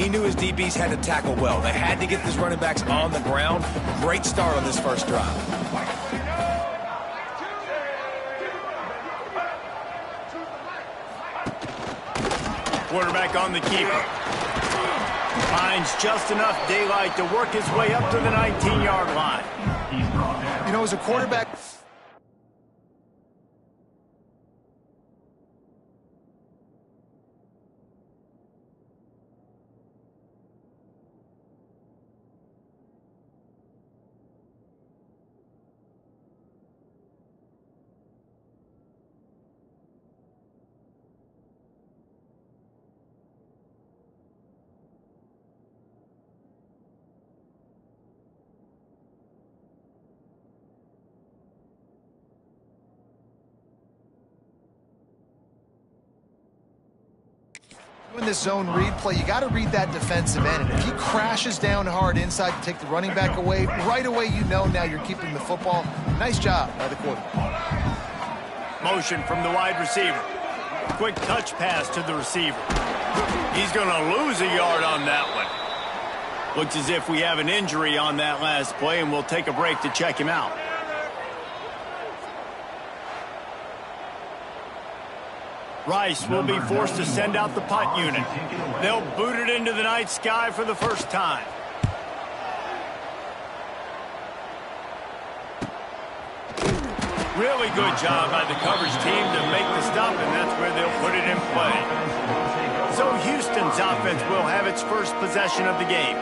He knew his DBs had to tackle well. They had to get these running backs on the ground. Great start on this first drive. Quarterback on the keeper. Finds just enough daylight to work his way up to the 19-yard line. You know, as a quarterback... In this zone read play, you got to read that defensive end. And if he crashes down hard inside to take the running back away, right away you know now you're keeping the football. Nice job by the quarterback. Motion from the wide receiver. Quick touch pass to the receiver. He's going to lose a yard on that one. Looks as if we have an injury on that last play, and we'll take a break to check him out. Rice will be forced to send out the punt unit. They'll boot it into the night sky for the first time. Really good job by the coverage team to make the stop, and that's where they'll put it in play. So Houston's offense will have its first possession of the game.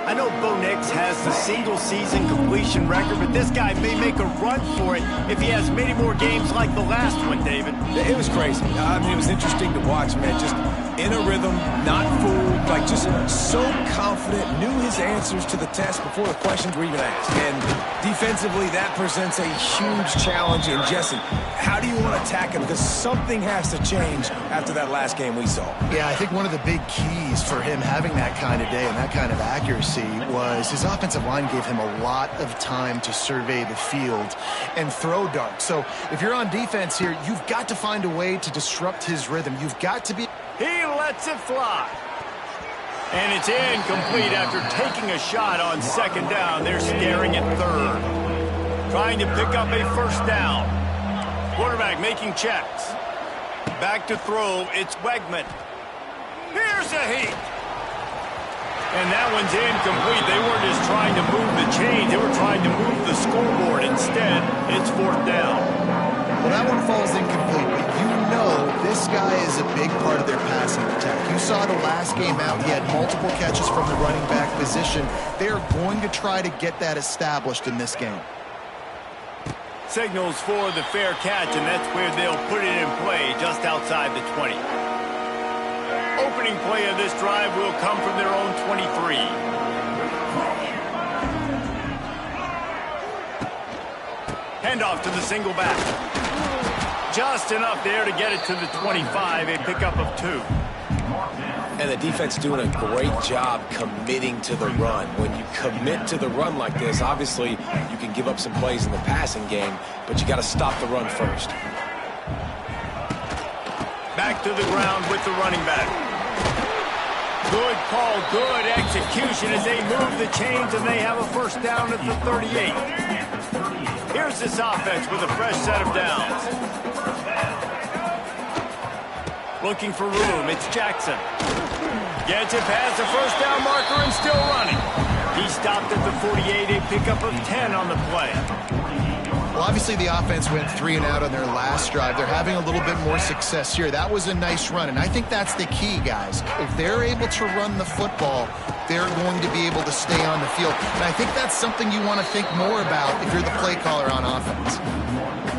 I know Bo Nix has the single-season completion record, but this guy may make a run for it if he has many more games like the last one, David. It was crazy. I mean, it was interesting to watch, man. Just in a rhythm, not fooled, like just so confident, knew his answers to the test before the questions were even asked. And defensively, that presents a huge challenge. And Jesse, how do you want to attack him? Because something has to change after that last game we saw. Yeah, I think one of the big keys for him having that kind of day and that kind of accuracy was his offensive line gave him a lot of time to survey the field and throw darts. So if you're on defense here, you've got to find a way to disrupt his rhythm. You've got to be... He lets it fly. And it's incomplete after taking a shot on second down. They're staring at third. Trying to pick up a first down. Quarterback making checks. Back to throw. It's Wegman. Here's a heat. And that one's incomplete. They weren't just trying to move the chains. They were trying to move the scoreboard. Instead, it's fourth down. Well, that one falls incomplete, but you know this guy is a big part of their passing attack. You saw the last game out. He had multiple catches from the running back position. They are going to try to get that established in this game. Signals for the fair catch, and that's where they'll put it in play just outside the 20. Opening play of this drive will come from their own 23. Handoff to the single back. Just enough there to get it to the 25, a pickup of 2. And the defense doing a great job committing to the run. When you commit to the run like this, obviously you can give up some plays in the passing game, but you got to stop the run first. Back to the ground with the running back. Good call, good execution as they move the chains, and they have a first down at the 38. Here's this offense with a fresh set of downs. Looking for room, it's Jackson. Gets it past the first down marker and still running. He stopped at the 48, a pickup of 10 on the play. Well, obviously the offense went 3 and out on their last drive. They're having a little bit more success here. That was a nice run, and I think that's the key, guys. If they're able to run the football, they're going to be able to stay on the field. And I think that's something you want to think more about if you're the play caller on offense.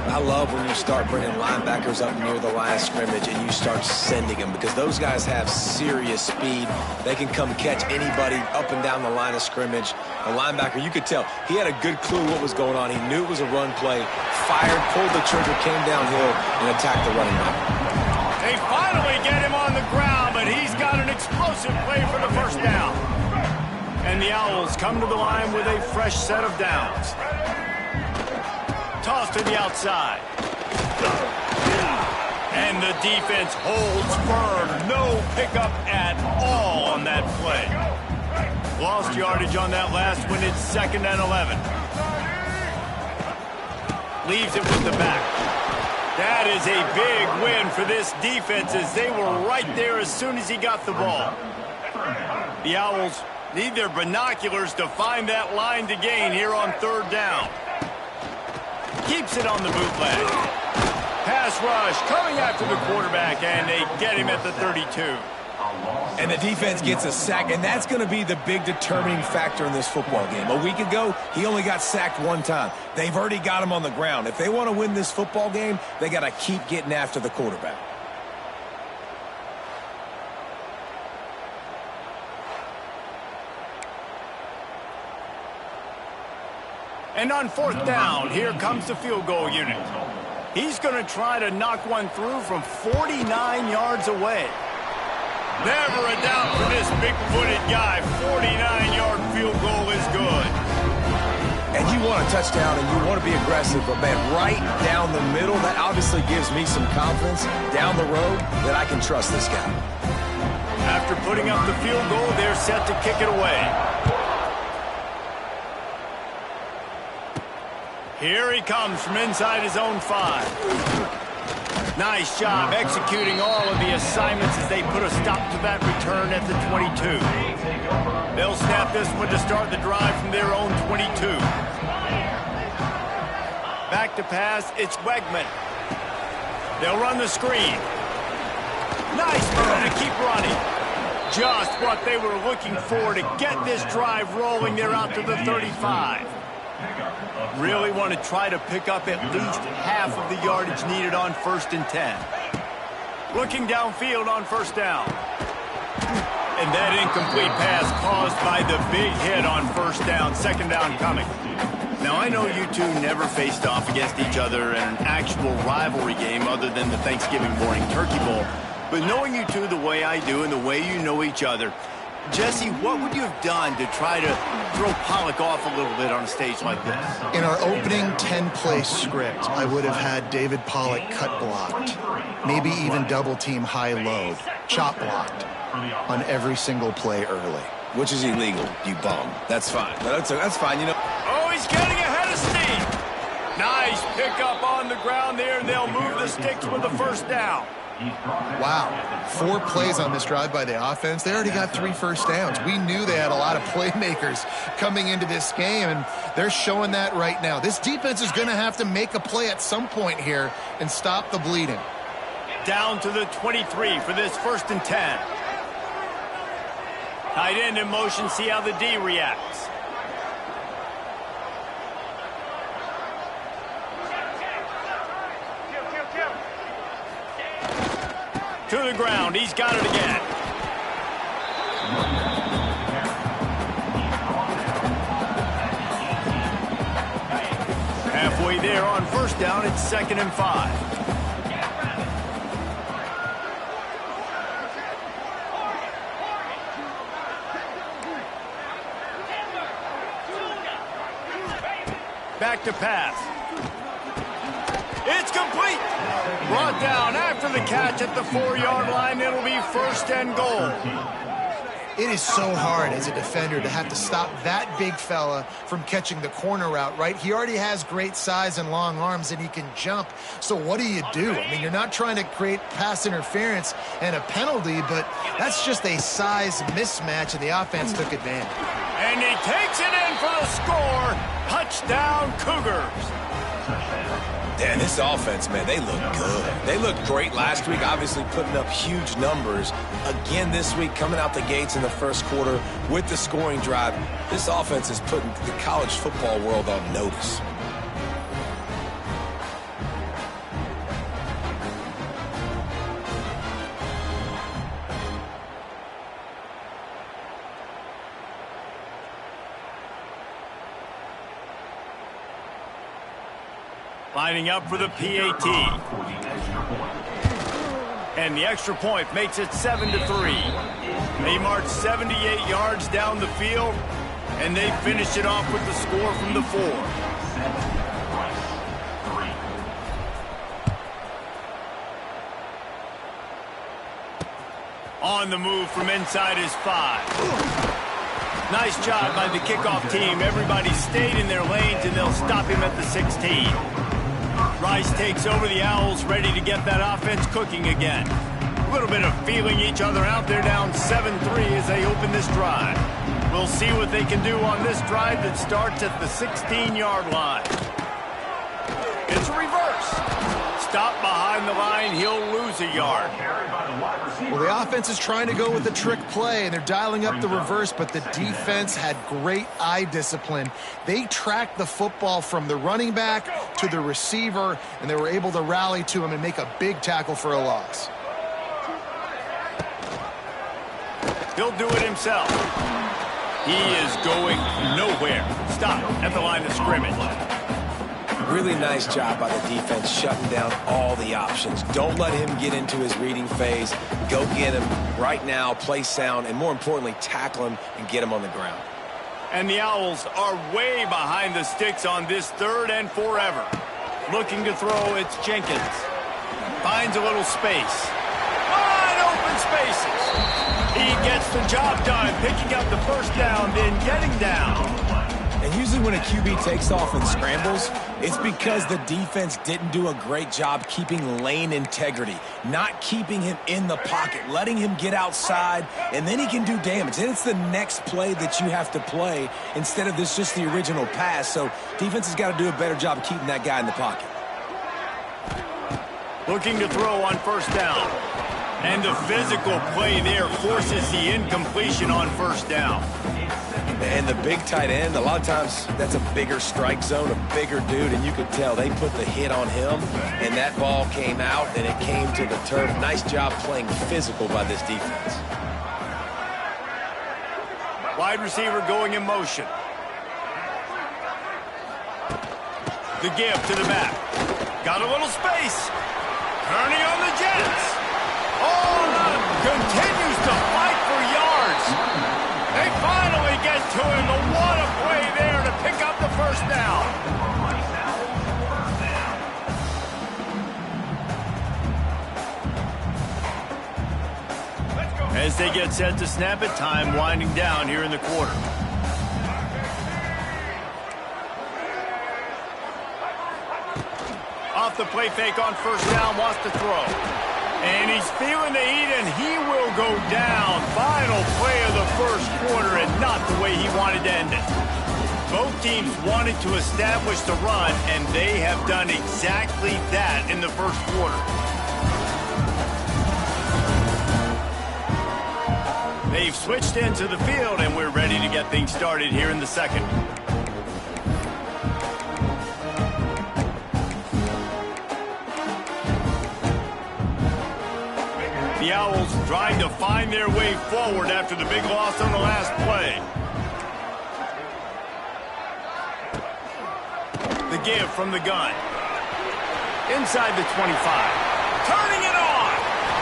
I love when you start bringing linebackers up near the line of scrimmage and you start sending them, because those guys have serious speed. They can come catch anybody up and down the line of scrimmage. A linebacker, you could tell, he had a good clue what was going on. He knew it was a run play, fired, pulled the trigger, came downhill, and attacked the running back. They finally get him on the ground, but he's got an explosive play for the first down. And the Owls come to the line with a fresh set of downs. Toss to the outside. And the defense holds firm. No pickup at all on that play. Lost yardage on that last one. It's 2nd and 11. Leaves it with the back. That is a big win for this defense as they were right there as soon as he got the ball. The Owls need their binoculars to find that line to gain here on 3rd down. Keeps it on the bootleg. Pass rush coming after the quarterback, and they get him at the 32. And the defense gets a sack, and that's going to be the big determining factor in this football game. A week ago, he only got sacked 1 time. They've already got him on the ground. If they want to win this football game, they got to keep getting after the quarterback. And on 4th down, here comes the field goal unit. He's going to try to knock one through from 49 yards away. Never a doubt for this big-footed guy. 49-yard field goal is good. And you want a touchdown and you want to be aggressive, but, man, right down the middle, that obviously gives me some confidence down the road that I can trust this guy. After putting up the field goal, they're set to kick it away. Here he comes from inside his own 5. Nice job executing all of the assignments as they put a stop to that return at the 22. They'll snap this one to start the drive from their own 22. Back to pass, it's Wegman. They'll run the screen. Nice move to keep running. Just what they were looking for to get this drive rolling. They're out to the 35. Really want to try to pick up at least half of the yardage needed on 1st and 10. Looking downfield on 1st down. And that incomplete pass caused by the big hit on 1st down, 2nd down coming. Now, I know you two never faced off against each other in an actual rivalry game other than the Thanksgiving morning Turkey Bowl. But knowing you two the way I do and the way you know each other, Jesse, what would you have done to try to throw Pollock off a little bit on a stage like this? In our opening 10-play script, I would have had David Pollock cut blocked, maybe even double-team high-low, chop blocked on every single play early. Which is illegal, you bum. That's fine. That's fine, you know. Oh, he's getting ahead of steam. Nice pickup on the ground there, and they'll move the sticks with the 1st down. Wow, 4 plays on this drive by the offense. They already got 3 first downs. We knew they had a lot of playmakers coming into this game, and they're showing that right now. This defense is going to have to make a play at some point here and stop the bleeding. Down to the 23 for this 1st and 10. Tight end in motion, see how the D reacts. To the ground, he's got it again. Halfway there on 1st down, it's 2nd and 5. Back to pass. It's complete. Brought down after the catch at the 4-yard line. It'll be 1st and goal. It is so hard as a defender to have to stop that big fella from catching the corner route, right? He already has great size and long arms, and he can jump. So what do? I mean, you're not trying to create pass interference and a penalty, but that's just a size mismatch, and the offense took advantage. And he takes it in for the score. Touchdown, Cougars. Dan, this offense, man, they look good. They looked great last week, obviously putting up huge numbers. Again this week, coming out the gates in the 1st quarter with the scoring drive. This offense is putting the college football world on notice. Lining up for the PAT. And the extra point makes it 7-3. They march 78 yards down the field, and they finish it off with the score from the 4. On the move from inside his 5. Nice job by the kickoff team. Everybody stayed in their lanes, and they'll stop him at the 16. Rice takes over the Owls, ready to get that offense cooking again. A little bit of feeling each other out. They're down 7-3 as they open this drive. We'll see what they can do on this drive that starts at the 16-yard line. It's a reverse. Stop behind the line. He'll lose a yard. Well, the offense is trying to go with a trick play, and they're dialing up the reverse, but the defense had great eye discipline. They tracked the football from the running back to the receiver, and they were able to rally to him and make a big tackle for a loss. He'll do it himself. He is going nowhere. Stop at the line of scrimmage. Really nice job by the defense shutting down all the options. Don't let him get into his reading phase. Go get him right now, play sound, and more importantly, tackle him and get him on the ground. And the Owls are way behind the sticks on this 3rd and forever. Looking to throw, it's Jenkins. Finds a little space. Wide open spaces. He gets the job done, picking up the first down, then getting down. And usually when a QB takes off and scrambles, it's because the defense didn't do a great job keeping lane integrity, not keeping him in the pocket, letting him get outside, and then he can do damage. And it's the next play that you have to play instead of this just the original pass. So defense has got to do a better job of keeping that guy in the pocket. Looking to throw on first down. And the physical play there forces the incompletion on first down. And the big tight end, a lot of times that's a bigger strike zone, a bigger dude, and you could tell they put the hit on him, and that ball came out, and it came to the turf. Nice job playing physical by this defense. Wide receiver going in motion. The give to the back. Got a little space. Turning on the Jets. Continues to fight for yards. They finally get to him. But what a play there to pick up the first down. As they get set to snap it, time winding down here in the quarter. Off the play fake on first down, wants to throw. And he's feeling the heat, and he will go down. Final play of the first quarter, and not the way he wanted to end it. Both teams wanted to establish the run, and they have done exactly that in the first quarter. They've switched into the field, and we're ready to get things started here in the second. The Owls trying to find their way forward after the big loss on the last play. The give from the gun. Inside the 25. Turning it on.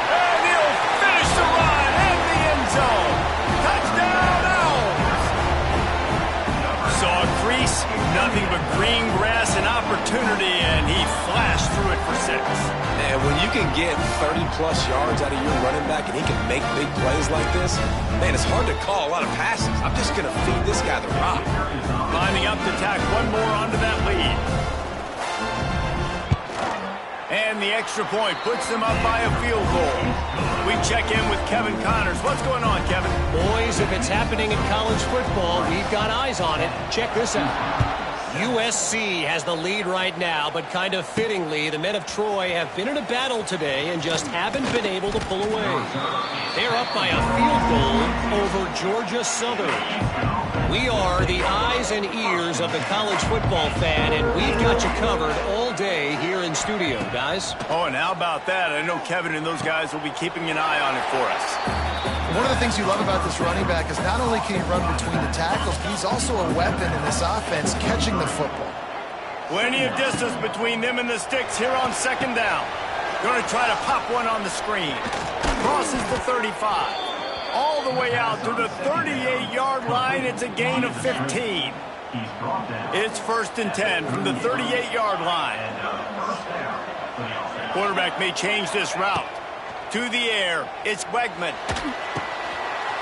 And he'll finish the run in the end zone. Touchdown, Owls. Saw a crease, nothing but green grass and opportunity, and he flashed through it for 6. And when you can get 30-plus yards out of your running back and he can make big plays like this, man, it's hard to call a lot of passes. I'm just going to feed this guy the rock. Lining up to tack one more onto that lead. And the extra point puts them up by a field goal. We check in with Kevin Connors. What's going on, Kevin? Boys, if it's happening in college football, we've got eyes on it. Check this out. USC has the lead right now, but kind of fittingly, the men of Troy have been in a battle today and just haven't been able to pull away. They're up by a field goal over Georgia Southern. We are the eyes and ears of the college football fan, and we've got you covered all day here in studio, guys. Oh, and how about that? I know Kevin and those guys will be keeping an eye on it for us. One of the things you love about this running back is not only can he run between the tackles, but he's also a weapon in this offense catching the football. Plenty of distance between them and the sticks here on second down. Going to try to pop one on the screen. Crosses the 35. All the way out to the 38-yard line. It's a gain of 15. It's 1st and 10 from the 38-yard line. Quarterback may change this route. To the air, it's Wegman.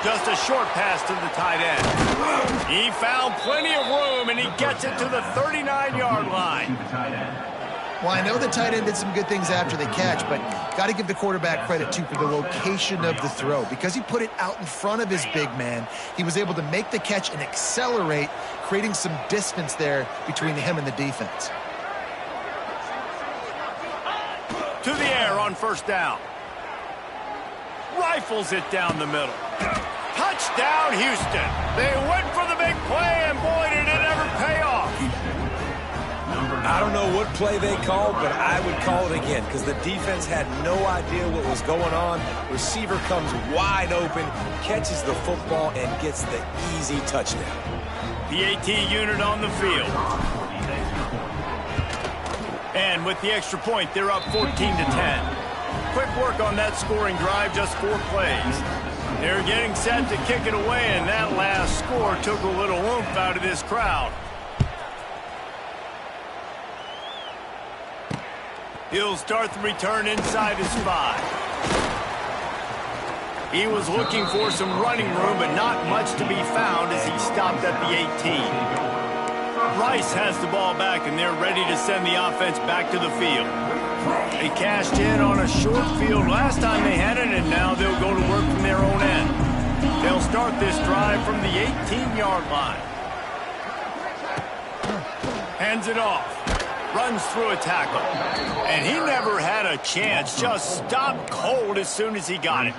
Just a short pass to the tight end. He found plenty of room, and he gets it to the 39-yard line. Well, I know the tight end did some good things after the catch, but got to give the quarterback credit, too, for the location of the throw. Because he put it out in front of his big man, he was able to make the catch and accelerate, creating some distance there between him and the defense. To the air on first down. Rifles it down the middle. Touchdown, Houston. They went for the big play, and boy, did it ever pay off. I don't know what play they called, but I would call it again because the defense had no idea what was going on. Receiver comes wide open, catches the football, and gets the easy touchdown. The AT unit on the field. And with the extra point, they're up 14-10. Quick work on that scoring drive, just 4 plays. They're getting set to kick it away, and that last score took a little oomph out of this crowd. He'll start the return inside his 5. He was looking for some running room, but not much to be found as he stopped at the 18. Rice has the ball back, and they're ready to send the offense back to the field. They cashed in on a short field last time they had it, and now they'll go to work from their own end. They'll start this drive from the 18-yard line. Hands it off. Runs through a tackle. And he never had a chance. Just stopped cold as soon as he got it.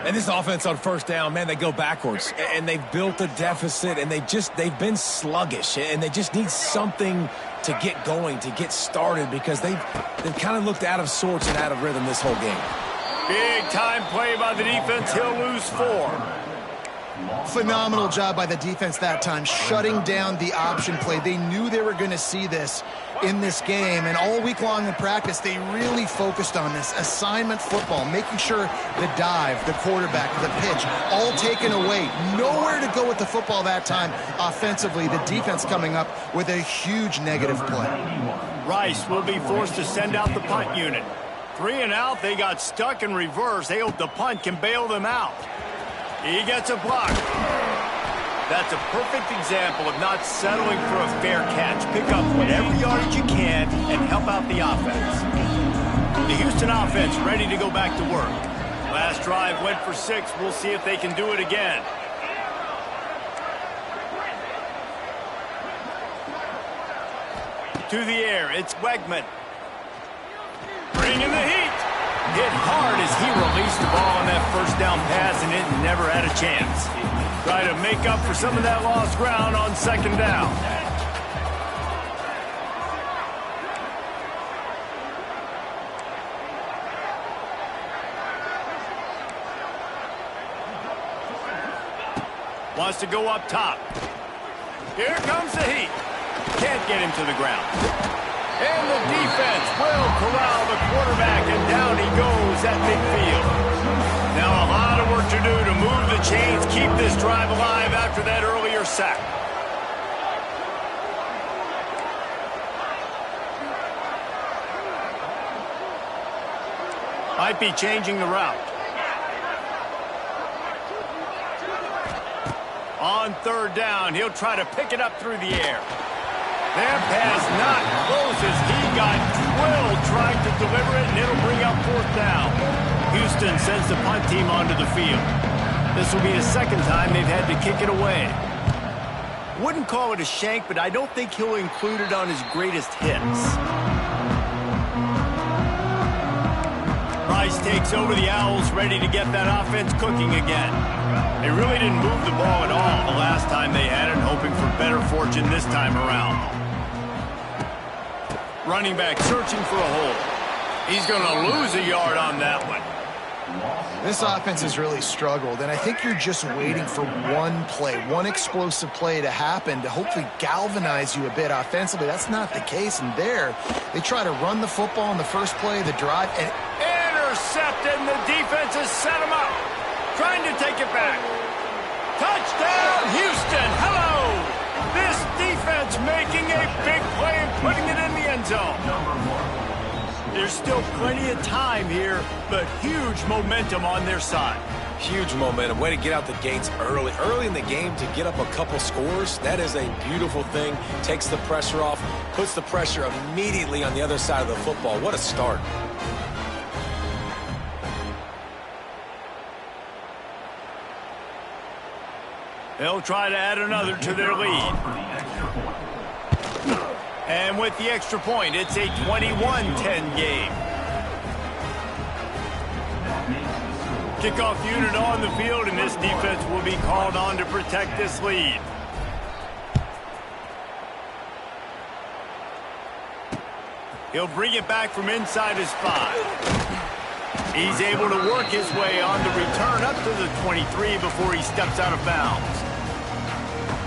And this offense on first down, man, they go backwards. And they've built a deficit, and they've been sluggish. And they just need something to get going, to get started, because they've kind of looked out of sorts and out of rhythm this whole game. Big time play by the defense. He'll lose 4. Phenomenal job by the defense that time, shutting down the option play. They knew they were going to see this in this game, and all week long in practice, they really focused on this assignment football, making sure the dive, the quarterback, the pitch, all taken away. Nowhere to go with the football that time offensively. The defense coming up with a huge negative play. Rice will be forced to send out the punt unit. 3 and out, they got stuck in reverse. They hope the punt can bail them out. He gets a block. That's a perfect example of not settling for a fair catch. Pick up whatever yardage you can and help out the offense. The Houston offense ready to go back to work. Last drive went for 6. We'll see if they can do it again. To the air, it's Wegman. Bringing the heat. Hit hard as he released the ball on that first down pass, and it never had a chance. Try to make up for some of that lost ground on second down. Wants to go up top. Here comes the heat. Can't get him to the ground. And the defense will corral the quarterback, and down he goes at midfield. Now a lot of work to do to move the chains, keep this drive alive after that earlier sack. Might be changing the route. On third down, he'll try to pick it up through the air. That pass not close as he got drilled trying to deliver it, and it'll bring up 4th down. Houston sends the punt team onto the field. This will be the second time they've had to kick it away. Wouldn't call it a shank, but I don't think he'll include it on his greatest hits. Rice takes over the Owls, ready to get that offense cooking again. They really didn't move the ball at all the last time they had it, hoping for better fortune this time around. Running back searching for a hole. He's going to lose a yard on that one. This offense has really struggled, and I think you're just waiting for one play, one explosive play to happen to hopefully galvanize you a bit offensively. That's not the case, and there they try to run the football in the first play of the drive. And intercepted, and the defense has set him up. Trying to take it back. Touchdown, Houston. Hello. This defense making a big play and putting it in the end zone. They're There's still plenty of time here, but huge momentum on their side. Huge momentum. Way to get out the gates early. Early in the game to get up a couple scores, that is a beautiful thing. Takes the pressure off, puts the pressure immediately on the other side of the football. What a start. They'll try to add another to their lead. And with the extra point, it's a 21-10 game. Kickoff unit on the field, and this defense will be called on to protect this lead. He'll bring it back from inside his 5. He's able to work his way on the return up to the 23 before he steps out of bounds.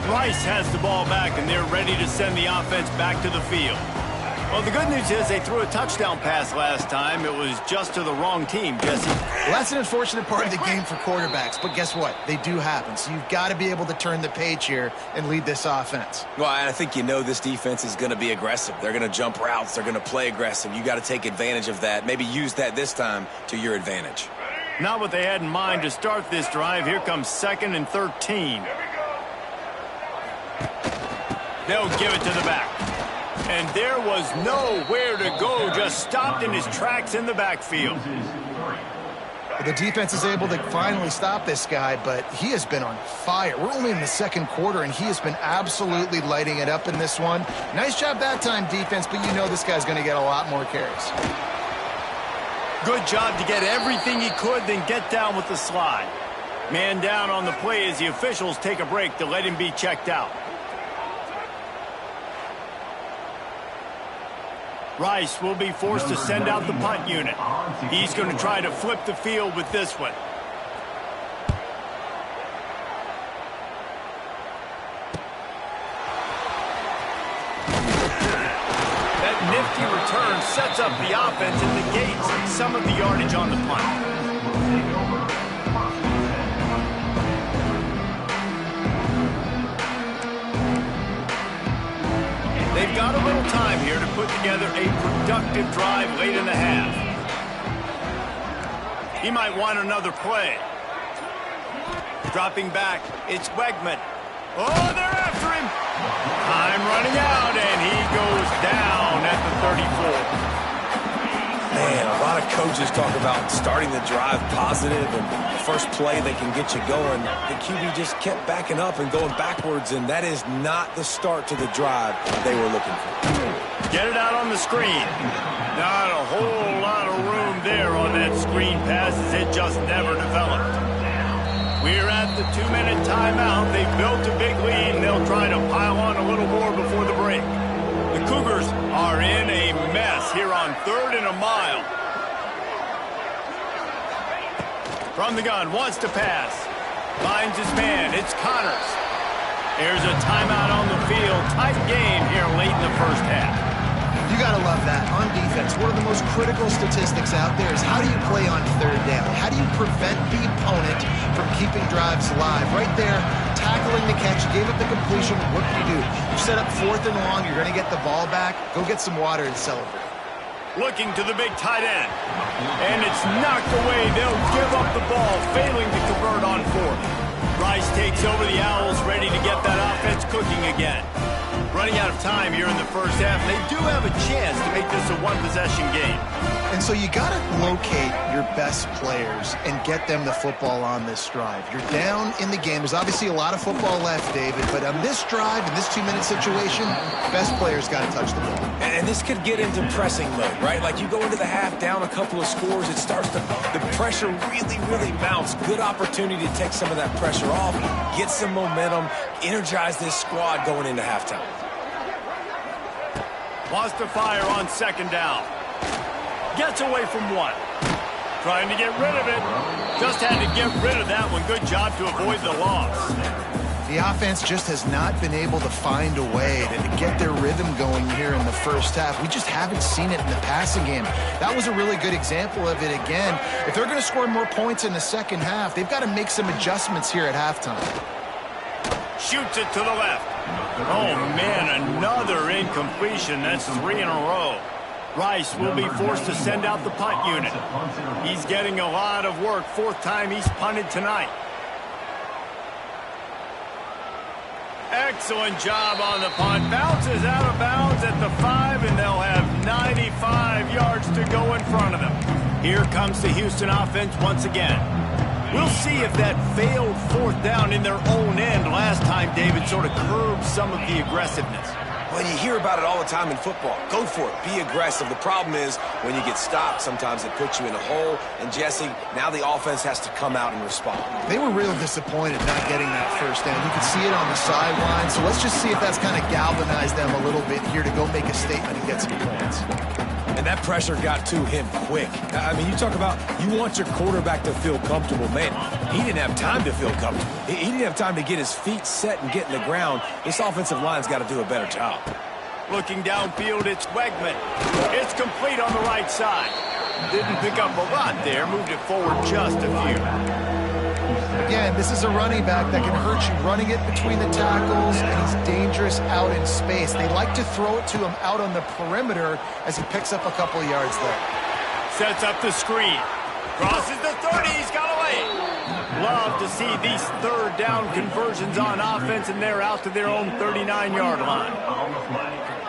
Rice has the ball back, and they're ready to send the offense back to the field. Well, the good news is they threw a touchdown pass last time. It was just to the wrong team, Jesse. Well, that's an unfortunate part of the game for quarterbacks, but guess what? They do happen, so you've got to be able to turn the page here and lead this offense. Well, I think you know this defense is going to be aggressive. They're going to jump routes. They're going to play aggressive. You got to take advantage of that. Maybe use that this time to your advantage. Not what they had in mind to start this drive. Here comes 2nd and 13. They'll give it to the back. And there was nowhere to go, just stopped in his tracks in the backfield. The defense is able to finally stop this guy, but he has been on fire. We're only in the second quarter, and he has been absolutely lighting it up in this one. Nice job that time, defense, but you know this guy's going to get a lot more carries. Good job to get everything he could, then get down with the slide. Man down on the play as the officials take a break to let him be checked out. Rice will be forced to send out the punt unit. He's going to try to flip the field with this one. That nifty return sets up the offense and negates some of the yardage on the punt. They've got a little time here to put together a productive drive late in the half. He might want another play. Dropping back, it's Wegman. Oh, they're after him. Time running out, and he goes down at the 34. Man, a lot of coaches talk about starting the drive positive and first play they can get you going. The QB just kept backing up and going backwards, and that is not the start to the drive they were looking for. Get it out on the screen. Not a whole lot of room there on that screen pass as it just never developed. We're at the 2-minute timeout. They've built a big lead, and they'll try to pile on a little more before the break. The Cougars are in a mess here on 3rd and a mile. From the gun, wants to pass. Finds his man. It's Connors. There's a timeout on the field. Tight game here late in the first half. You got to love that. On defense, one of the most critical statistics out there is how do you play on 3rd down? How do you prevent the opponent from keeping drives alive? Right there, tackling the catch, gave up the completion. What do? You set up 4th and long. You're going to get the ball back. Go get some water and celebrate. Looking to the big tight end. And it's knocked away. They'll give up the ball, failing to convert on 4th. Rice takes over the Owls, ready to get that offense cooking again. Running out of time here in the first half. They do have a chance to make this a one-possession game. And so you got to locate your best players and get them the football on this drive. You're down in the game. There's obviously a lot of football left, David, but on this drive, in this 2-minute situation, best players got to touch the ball. And this could get into pressing mode, right? Like you go into the half down a couple of scores, it starts to, the pressure really mounts. Good opportunity to take some of that pressure off, get some momentum, energize this squad going into halftime. Wants to fire on 2nd down. Gets away from 1. Trying to get rid of it. Just had to get rid of that one. Good job to avoid the loss. The offense just has not been able to find a way to get their rhythm going here in the first half. We just haven't seen it in the passing game. That was a really good example of it again. If they're going to score more points in the second half, they've got to make some adjustments here at halftime. Shoots it to the left. Oh, man, another incompletion. That's 3 in a row. Rice will be forced to send out the punt unit. He's getting a lot of work. Fourth time he's punted tonight. Excellent job on the punt. Bounces out of bounds at the 5, and they'll have 95 yards to go in front of them. Here comes the Houston offense once again. We'll see if that failed fourth down in their own end last time, David, sort of curbed some of the aggressiveness. Well, you hear about it all the time in football. Go for it. Be aggressive. The problem is when you get stopped, sometimes it puts you in a hole. And, Jesse, now the offense has to come out and respond. They were real disappointed not getting that first down. You could see it on the sideline. So let's just see if that's kind of galvanized them a little bit here to go make a statement and get some points. And that pressure got to him quick. I mean, you talk about you want your quarterback to feel comfortable. Man, he didn't have time to feel comfortable. He didn't have time to get his feet set and get in the ground. This offensive line's got to do a better job. Looking downfield, it's Wegman. It's complete on the right side. Didn't pick up a lot there. Moved it forward just a few. Again, this is a running back that can hurt you running it between the tackles, and he's dangerous out in space. They like to throw it to him out on the perimeter as he picks up a couple yards there. Sets up the screen. Crosses the 30. He's got away. Love to see these third down conversions on offense, and they're out to their own 39-yard line.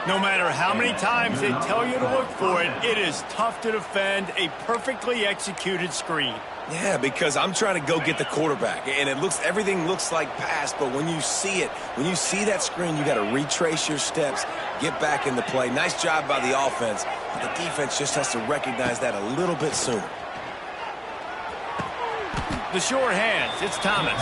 No matter how many times they tell you to look for it, it is tough to defend a perfectly executed screen. Yeah, because I'm trying to go get the quarterback, and everything looks like pass, but when you see it, when you see that screen, you got to retrace your steps, get back in the play. Nice job by the offense, but the defense just has to recognize that a little bit sooner. The short hands, it's Thomas.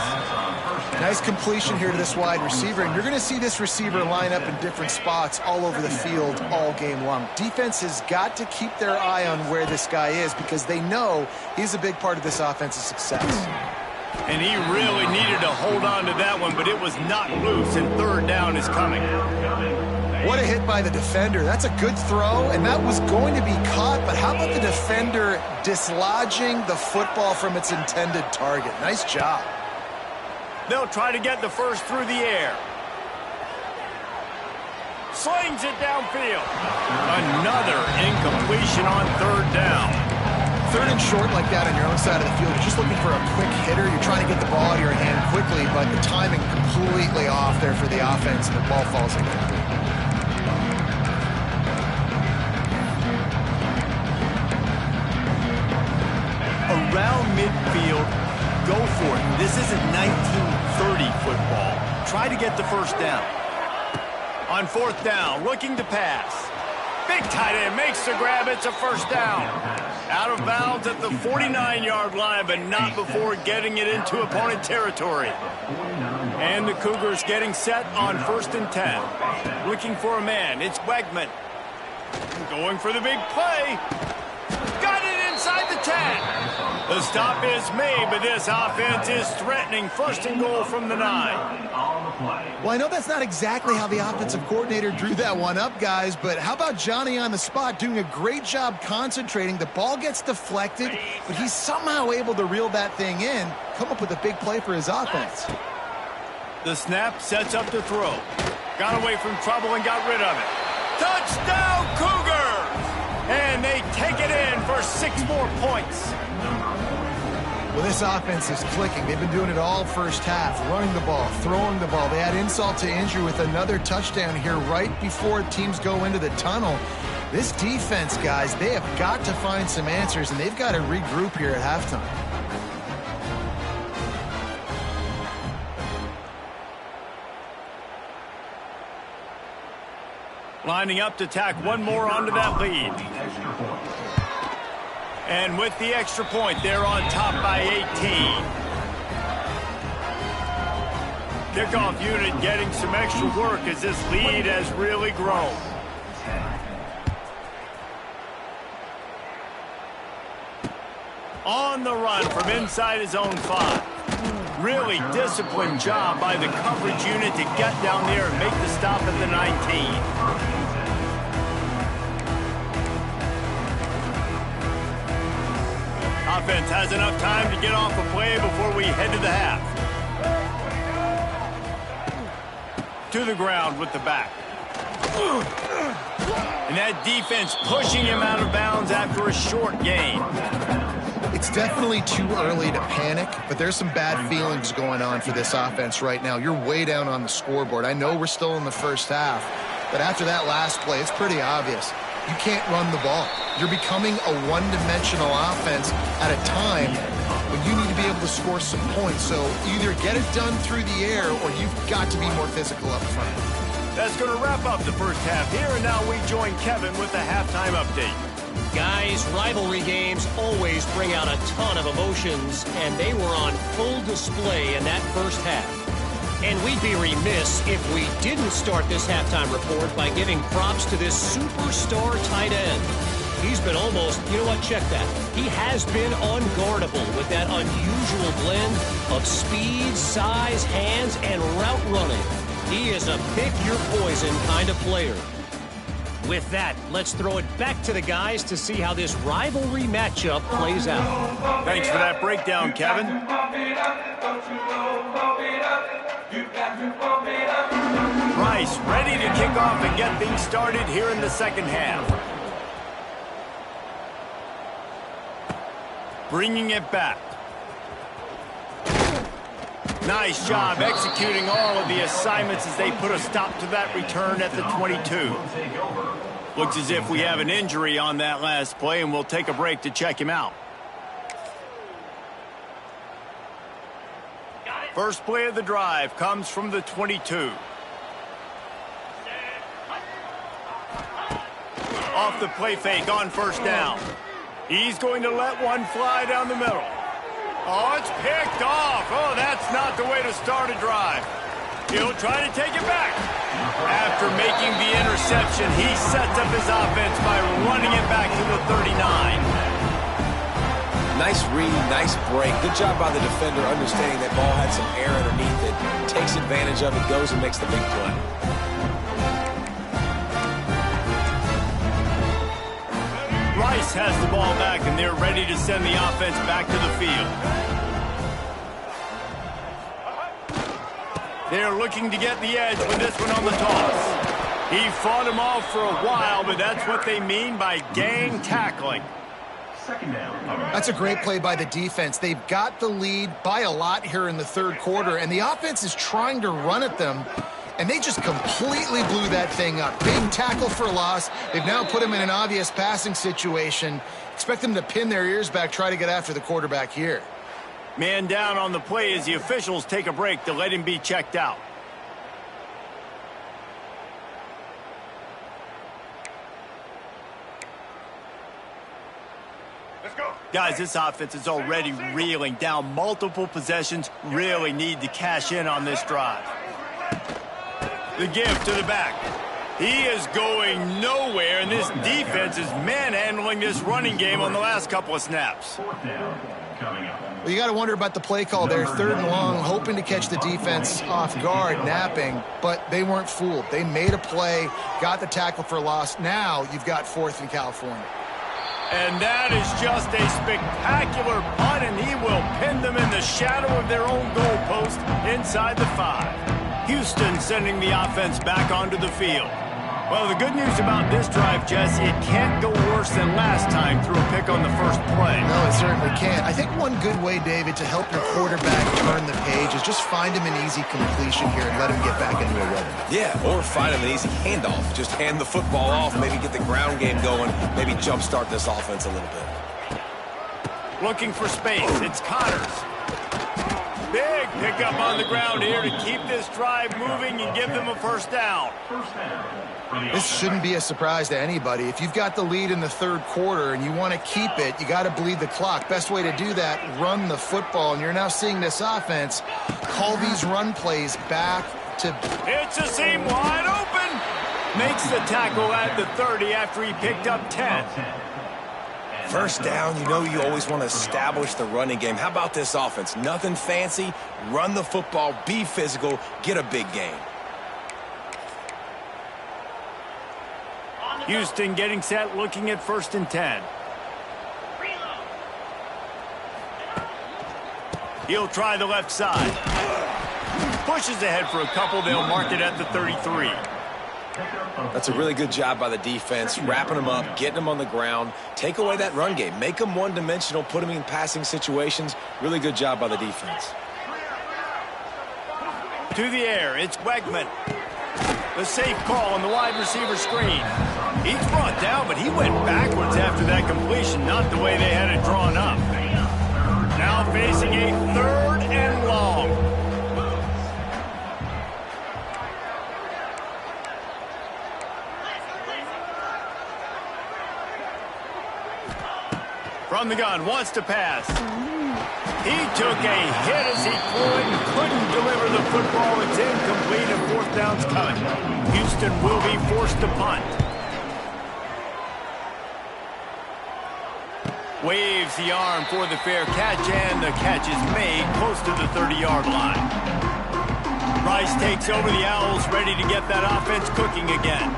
Nice completion here to this wide receiver, and you're going to see this receiver line up in different spots all over the field all game long. Defense has got to keep their eye on where this guy is because they know he's a big part of this offense's success. And he really needed to hold on to that one, but it was not loose, and third down is coming. What a hit by the defender. That's a good throw, and that was going to be caught, but how about the defender dislodging the football from its intended target? Nice job. They'll try to get the first through the air. Slings it downfield. Another incompletion on third down. Third and short like that on your own side of the field, you're just looking for a quick hitter. You're trying to get the ball out of your hand quickly, but the timing completely off there for the offense, and the ball falls incomplete. Around midfield, go for it. This isn't 1930 football. Try to get the first down. On fourth down, looking to pass. Big tight end makes the grab. It's a first down. Out of bounds at the 49-yard line, but not before getting it into opponent territory. And the Cougars getting set on 1st and 10. Looking for a man. It's Wegman. Going for the big play. Got it inside the 10. The stop is made, but this offense is threatening. 1st and goal from the 9. Well, I know that's not exactly how the offensive coordinator drew that one up, guys, but how about Johnny on the spot doing a great job concentrating? The ball gets deflected, but he's somehow able to reel that thing in, come up with a big play for his offense. The snap sets up to throw. Got away from trouble and got rid of it. Touchdown, Cougars! And they take it in for 6 more points. Well, this offense is clicking. They've been doing it all first half, running the ball, throwing the ball. They had insult to injury with another touchdown here right before teams go into the tunnel. This defense, guys, they have got to find some answers, and they've got to regroup here at halftime. Lining up to tack one more onto that lead. And with the extra point, they're on top by 18. Kickoff unit getting some extra work as this lead has really grown. On the run from inside his own 5. Really disciplined job by the coverage unit to get down there and make the stop at the 19. Offense has enough time to get off a play before we head to the half. To the ground with the back. And that defense pushing him out of bounds after a short gain. It's definitely too early to panic, but there's some bad feelings going on for this offense right now. You're way down on the scoreboard. I know we're still in the first half, but after that last play, it's pretty obvious. You can't run the ball. You're becoming a one-dimensional offense at a time when you need to be able to score some points. So either get it done through the air or you've got to be more physical up front. That's going to wrap up the first half here, and now we join Kevin with the halftime update. Guys, rivalry games always bring out a ton of emotions, and they were on full display in that first half. And we'd be remiss if we didn't start this halftime report by giving props to this superstar tight end. He's been almost, you know what, check that. He has been unguardable with that unusual blend of speed, size, hands, and route running. He is a pick-your-poison kind of player. With that, let's throw it back to the guys to see how this rivalry matchup plays out. Thanks for that breakdown, Kevin. Rice ready to kick off and get things started here in the second half. Bringing it back. Nice job executing all of the assignments as they put a stop to that return at the 22. Looks as if we have an injury on that last play, and we'll take a break to check him out. First play of the drive comes from the 22. Off the play fake on first down. He's going to let one fly down the middle. Oh, it's picked off. Oh, that's not the way to start a drive. He'll try to take it back. After making the interception, he sets up his offense by running it back to the 39. Nice read, nice break. Good job by the defender understanding that ball had some air underneath it. Takes advantage of it, goes and makes the big play. Rice has the ball back, and they're ready to send the offense back to the field. They're looking to get the edge with this one on the toss. He fought him off for a while, but that's what they mean by gang tackling. That's a great play by the defense. They've got the lead by a lot here in the third quarter, and the offense is trying to run at them, and they just completely blew that thing up. Big tackle for loss. They've now put him in an obvious passing situation. Expect them to pin their ears back, try to get after the quarterback here. Man down on the play as the officials take a break to let him be checked out. Let's go. Guys, this offense is already reeling down multiple possessions. Really need to cash in on this drive. The give to the back. He is going nowhere, and this defense is manhandling this running game on the last couple of snaps. Well, you got to wonder about the play call there. Third and long, hoping to catch the defense off guard, napping, but they weren't fooled. They made a play, got the tackle for loss. Now you've got fourth in California. And that is just a spectacular punt, and he will pin them in the shadow of their own goalpost inside the 5. Houston sending the offense back onto the field. Well, the good news about this drive, Jesse, it can't go worse than last time through a pick on the first play. No, it certainly can't. I think one good way, David, to help your quarterback turn the page is just find him an easy completion here and let him get back into a rhythm. Yeah, or find him an easy handoff. Just hand the football off, maybe get the ground game going, maybe jumpstart this offense a little bit. Looking for space. It's Connors. Big pickup on the ground here to keep this drive moving and give them a first down. This shouldn't be a surprise to anybody. If you've got the lead in the third quarter and you want to keep it, you got to bleed the clock. Best way to do that, run the football. And you're now seeing this offense call these run plays back to... It's a seam wide open. Makes the tackle at the 30 after he picked up 10. First down, you know you always want to establish the running game. How about this offense? Nothing fancy. Run the football, be physical, get a big gain. Houston getting set, looking at 1st and 10. He'll try the left side. Pushes ahead for a couple. They'll mark it at the 33. That's a really good job by the defense, wrapping them up, getting them on the ground, take away that run game, make them one-dimensional, put them in passing situations. Really good job by the defense. To the air, it's Wegman. The safe call on the wide receiver screen. He's brought down, but he went backwards after that completion, not the way they had it drawn up. Now facing a 3rd and long. From the gun, wants to pass. He took a hit as he threw it and couldn't deliver the football. It's incomplete and 4th down's cut. Houston will be forced to punt. Waves the arm for the fair catch, and the catch is made close to the 30-yard line. Rice takes over the Owls, ready to get that offense cooking again.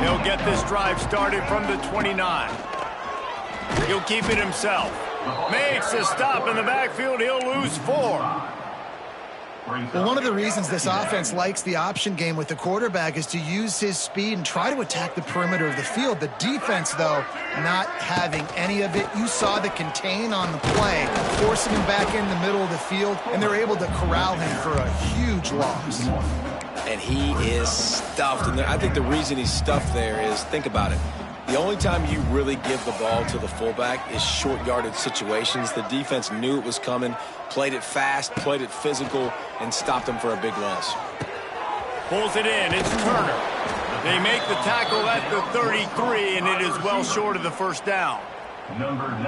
He'll get this drive started from the 29. He'll keep it himself. Makes a stop in the backfield. He'll lose 4. Well, one of the reasons this offense likes the option game with the quarterback is to use his speed and try to attack the perimeter of the field. The defense, though, not having any of it. You saw the contain on the play, forcing him back in the middle of the field, and they're able to corral him for a huge loss. And he is stuffed. And I think the reason he's stuffed there is, think about it. The only time you really give the ball to the fullback is short yardage situations. The defense knew it was coming, played it fast, played it physical, and stopped him for a big loss. Pulls it in. It's Turner. They make the tackle at the 33, and it is well short of the 1st down.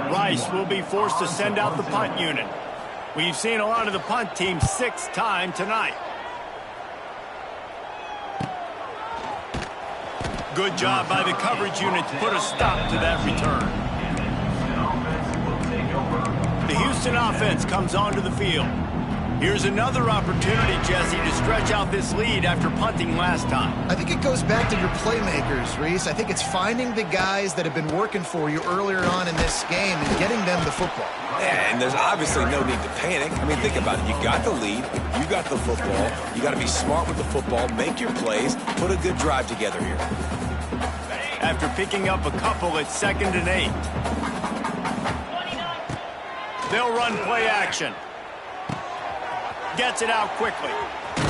Rice will be forced to send out the punt unit. We've seen a lot of the punt team 6 times tonight. Good job by the coverage unit to put a stop to that return. The Houston offense comes onto the field. Here's another opportunity, Jesse, to stretch out this lead after punting last time. I think it goes back to your playmakers, Reese. I think it's finding the guys that have been working for you earlier on in this game and getting them the football. Yeah, and there's obviously no need to panic. I mean, think about it. You got the lead. You got the football. You got to be smart with the football, make your plays, put a good drive together here. After picking up a couple, it's 2nd and 8. They'll run play action. Gets it out quickly.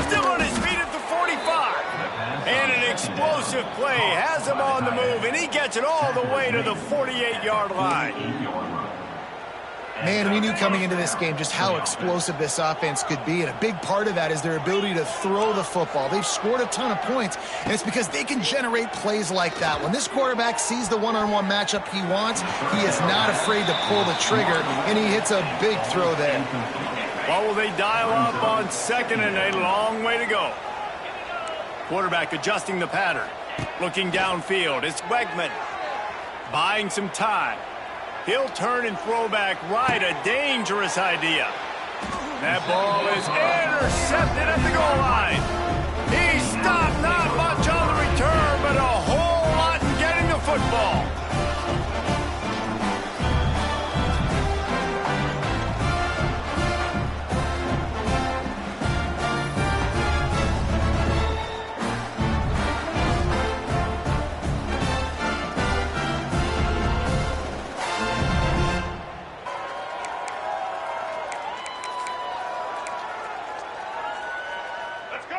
Still on his feet at the 45. And an explosive play has him on the move, and he gets it all the way to the 48-yard line. Man, we knew coming into this game just how explosive this offense could be, and a big part of that is their ability to throw the football. They've scored a ton of points, and it's because they can generate plays like that. When this quarterback sees the one-on-one matchup he wants, he is not afraid to pull the trigger, and he hits a big throw there. What will they dial up on 2nd and a long way to go? Quarterback adjusting the pattern. Looking downfield, it's Wegman. Buying some time. He'll turn and throw back right, a dangerous idea. That ball is intercepted at the goal line. He stopped, not much on the return, but a whole lot in getting the football.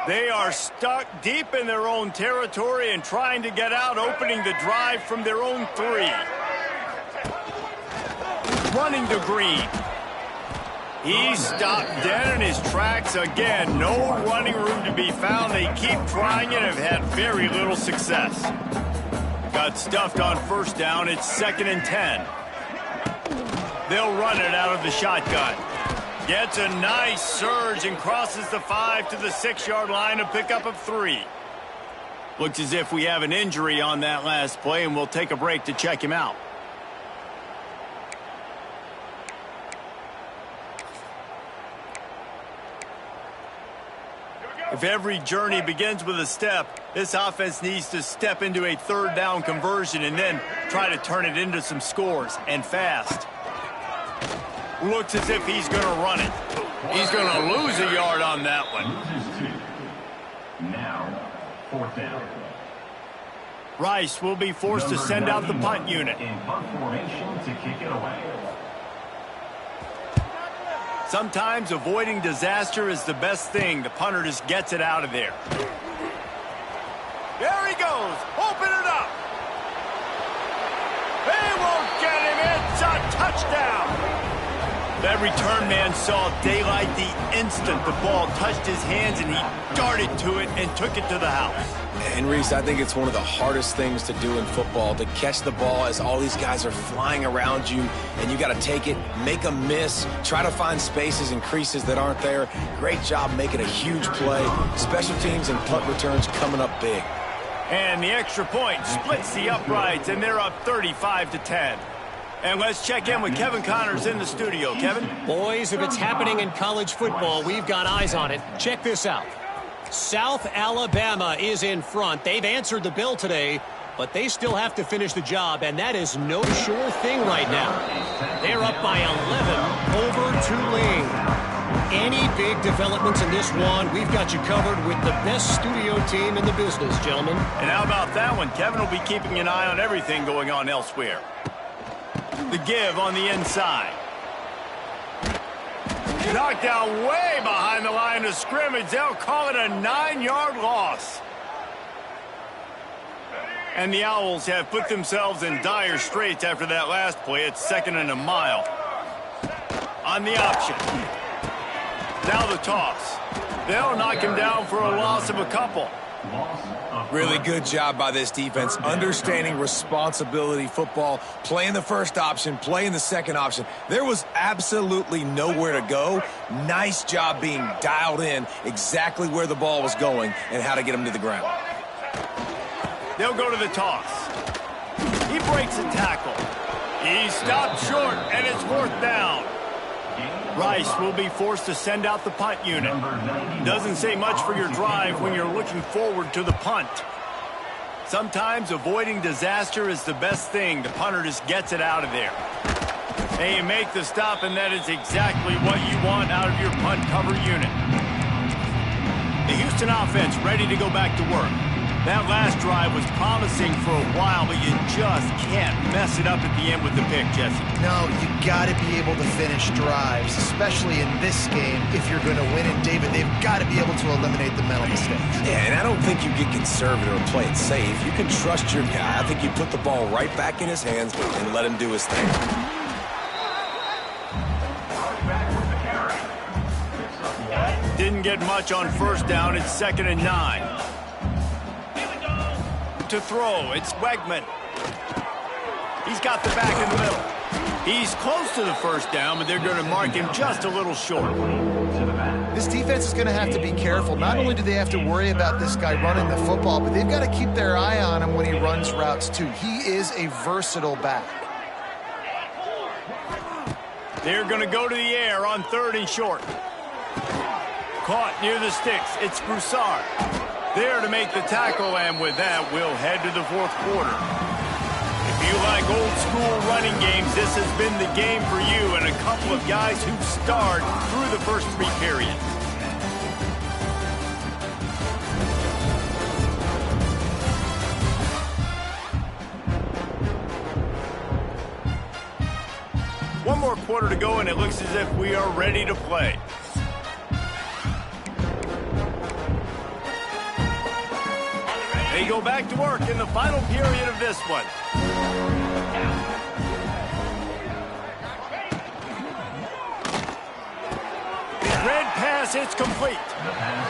They are stuck deep in their own territory and trying to get out, opening the drive from their own 3. Running to Green. He stopped dead in his tracks again. No running room to be found. They keep trying it and have had very little success. Got stuffed on 1st down. It's 2nd and 10. They'll run it out of the shotgun. Gets a nice surge and crosses the 5 to the 6-yard line, a pickup of 3. Looks as if we have an injury on that last play, and we'll take a break to check him out. If every journey begins with a step, this offense needs to step into a 3rd down conversion and then try to turn it into some scores, and fast. Looks as if he's going to run it. He's going to lose a yard on that one. Now, 4th down. Rice will be forced to send out the punt unit. In punt formation to kick it away. Sometimes avoiding disaster is the best thing. The punter just gets it out of there. There he goes. Open it up. They won't get him. It's a touchdown. That return man saw daylight the instant the ball touched his hands, and he darted to it and took it to the house. And Reese, I think it's one of the hardest things to do in football, to catch the ball as all these guys are flying around you, and you got to take it, make a miss, try to find spaces and creases that aren't there. Great job making a huge play. Special teams and punt returns coming up big. And the extra point splits the uprights, and they're up 35-10. And let's check in with Kevin Connors in the studio. Kevin? Boys, if it's happening in college football, we've got eyes on it. Check this out. South Alabama is in front. They've answered the bell today, but they still have to finish the job, and that is no sure thing right now. They're up by 11 over Tulane. Any big developments in this one, we've got you covered with the best studio team in the business, gentlemen. And how about that one? Kevin will be keeping an eye on everything going on elsewhere. The give on the inside. Knocked down way behind the line of scrimmage. They'll call it a 9-yard loss. And the Owls have put themselves in dire straits after that last play. It's 2nd and a mile. On the option. Now the toss. They'll knock him down for a loss of a couple. Really good job by this defense, understanding responsibility football, playing the first option, playing the second option. There was absolutely nowhere to go. Nice job being dialed in exactly where the ball was going and how to get him to the ground. They'll go to the toss. He breaks a tackle. He stopped short, and it's 4th down. Rice will be forced to send out the punt unit. Doesn't say much for your drive when you're looking forward to the punt. Sometimes avoiding disaster is the best thing. The punter just gets it out of there. And you make the stop, and that is exactly what you want out of your punt cover unit. The Houston offense ready to go back to work. That last drive was promising for a while, but you just can't mess it up at the end with the pick, Jesse. No, you got to be able to finish drives, especially in this game. If you're going to win it, David, they've got to be able to eliminate the mental mistakes. Yeah, and I don't think you get conservative or play it safe. You can trust your guy. I think you put the ball right back in his hands and let him do his thing. Didn't get much on 1st down. It's 2nd and 9. To throw, it's Wegman. He's got the back in the middle. He's close to the 1st down, but they're going to mark him just a little short. This defense is going to have to be careful. Not only do they have to worry about this guy running the football, but they've got to keep their eye on him when he runs routes too. He is a versatile back. They're going to go to the air on 3rd and short. Caught near the sticks. It's Broussard. There to make the tackle, and with that, we'll head to the 4th quarter. If you like old-school running games, this has been the game for you and a couple of guys who've starred through the first 3 periods. One more quarter to go, and it looks as if we are ready to play. They go back to work in the final period of this one. Red pass, it's complete.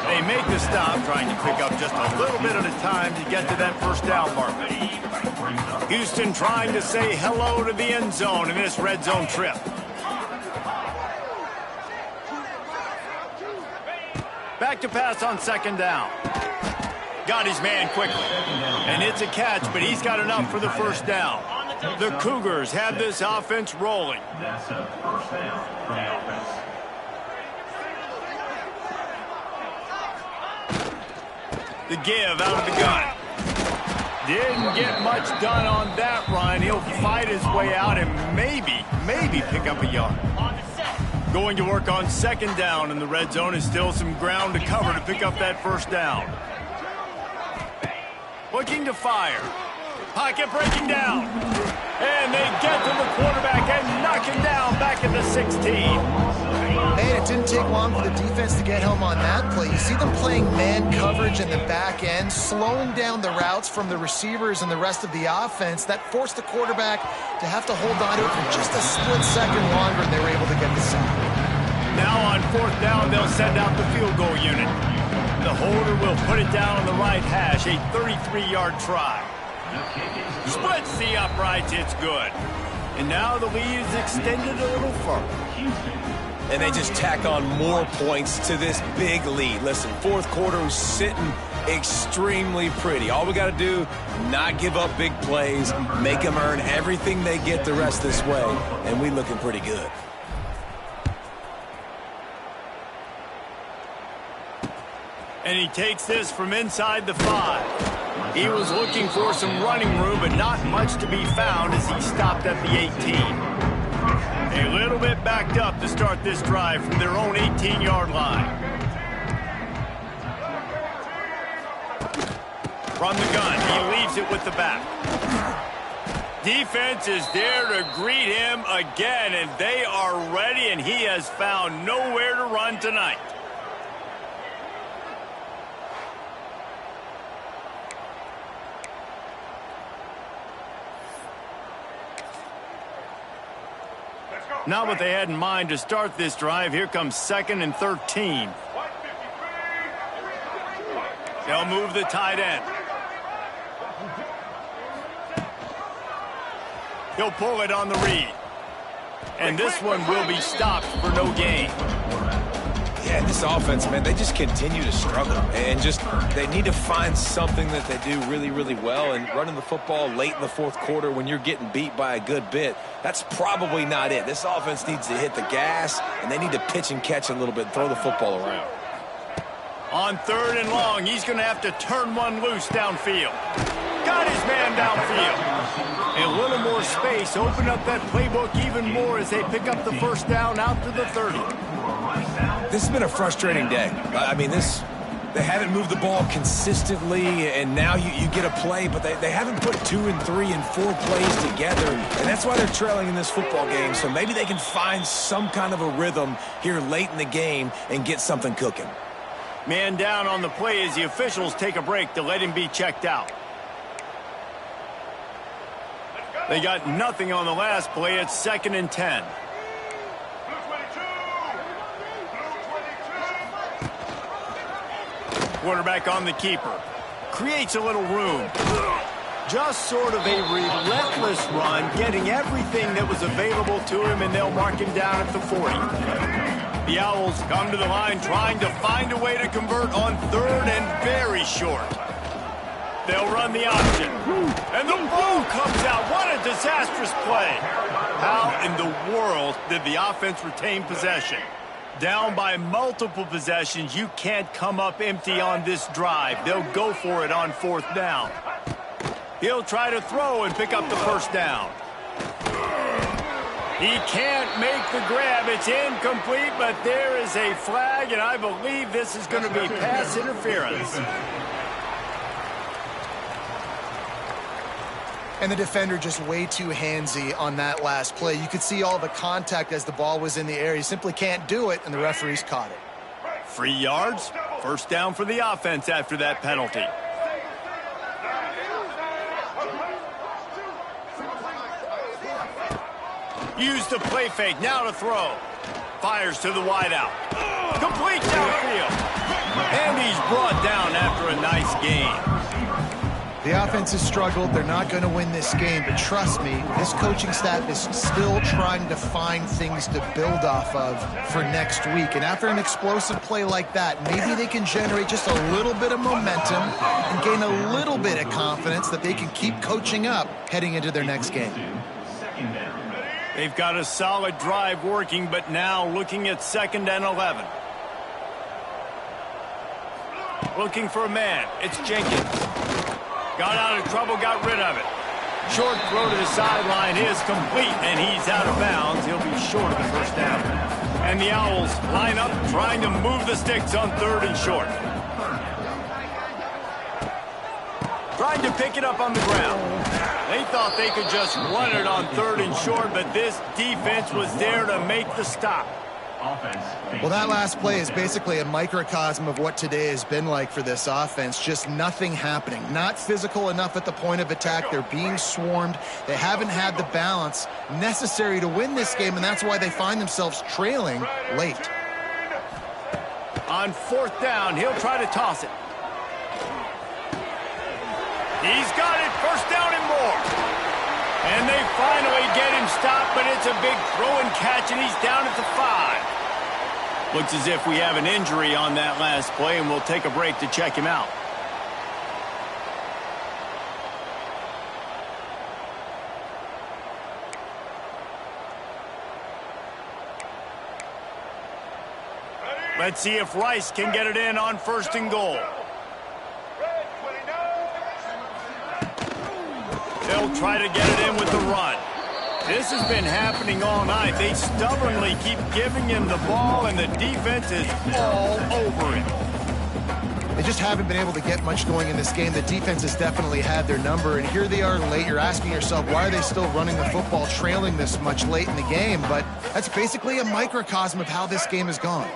They make the stop, trying to pick up just a little bit at a time to get to that 1st down mark. Houston trying to say hello to the end zone in this red zone trip. Back to pass on 2nd down. Got his man quickly. And it's a catch, but he's got enough for the 1st down. The Cougars have this offense rolling. That's a 1st down for the offense. The give out of the gun. Didn't get much done on that run. He'll fight his way out and maybe pick up a yard. Going to work on 2nd down, and the red zone is still some ground to cover to pick up that 1st down. Looking to fire. Pocket breaking down. And they get to the quarterback and knock him down back at the 16. Man, it didn't take long for the defense to get home on that play. You see them playing man coverage in the back end, slowing down the routes from the receivers and the rest of the offense. That forced the quarterback to have to hold on to it for just a split second longer, and they were able to get the sack. Now on 4th down, they'll send out the field goal unit. The holder will put it down on the right hash, a 33-yard try. Splits the uprights, it's good. And now the lead is extended a little further. And they just tack on more points to this big lead. Listen, 4th quarter was sitting extremely pretty. All we got to do, not give up big plays, make them earn everything they get the rest this way, and we looking pretty good. And he takes this from inside the 5. He was looking for some running room, but not much to be found as he stopped at the 18. A little bit backed up to start this drive from their own 18-yard line. From the gun, he leaves it with the back. Defense is there to greet him again, and they are ready, and he has found nowhere to run tonight. Not what they had in mind to start this drive. Here comes 2nd and 13. They'll move the tight end. He'll pull it on the read. And this one will be stopped for no gain. Yeah, this offense, man, they just continue to struggle. And they need to find something that they do really, really well. And running the football late in the 4th quarter when you're getting beat by a good bit, that's probably not it. This offense needs to hit the gas, and they need to pitch and catch a little bit, throw the football around. On 3rd and long, he's going to have to turn one loose downfield. Got his man downfield. A little more space, open up that playbook even more as they pick up the 1st down out to the 30. This has been a frustrating day. I mean, they haven't moved the ball consistently, and now you get a play, but they haven't put 2 and 3 and 4 plays together, and that's why they're trailing in this football game. So maybe they can find some kind of a rhythm here late in the game and get something cooking. Man down on the play as the officials take a break to let him be checked out. They got nothing on the last play. It's 2nd and 10. Quarterback on the keeper. Creates a little room. Just sort of a relentless run, getting everything that was available to him, and they'll mark him down at the 40. The Owls come to the line trying to find a way to convert on 3rd and very short. They'll run the option. And the ball comes out. What a disastrous play. How in the world did the offense retain possession? Down by multiple possessions, you can't come up empty on this drive. They'll go for it on 4th down. He'll try to throw and pick up the 1st down. He can't make the grab. It's incomplete, but there is a flag, and I believe this is going to be pass interference. And the defender just way too handsy on that last play. You could see all the contact as the ball was in the air. He simply can't do it, and the referees caught it. 3 yards, 1st down for the offense after that penalty. Use the play fake, now to throw. Fires to the wideout. Complete downfield. And he's brought down after a nice gain. The offense has struggled. They're not going to win this game, but trust me, this coaching staff is still trying to find things to build off of for next week. And after an explosive play like that, maybe they can generate just a little bit of momentum and gain a little bit of confidence that they can keep coaching up heading into their next game. They've got a solid drive working, but now looking at 2nd and 11. Looking for a man. It's Jenkins. Got out of trouble, got rid of it. Short throw to the sideline is complete, and he's out of bounds. He'll be short of the 1st down. And the Owls line up trying to move the sticks on 3rd and short. Trying to pick it up on the ground. They thought they could just run it on 3rd and short, but this defense was there to make the stop. Well, that last play is basically a microcosm of what today has been like for this offense. Just nothing happening. Not physical enough at the point of attack. They're being swarmed. They haven't had the balance necessary to win this game, and that's why they find themselves trailing late. On 4th down, he'll try to toss it. He's got it, 1st down and more. And they finally get him stopped, but it's a big throw and catch, and he's down at the 5. Looks as if we have an injury on that last play, and we'll take a break to check him out. Let's see if Rice can get it in on 1st and goal. They'll try to get it in with the run. This has been happening all night. They stubbornly keep giving him the ball, and the defense is all over it. They just haven't been able to get much going in this game. The defense has definitely had their number, and here they are late. You're asking yourself, why are they still running the football, trailing this much late in the game? But that's basically a microcosm of how this game has gone.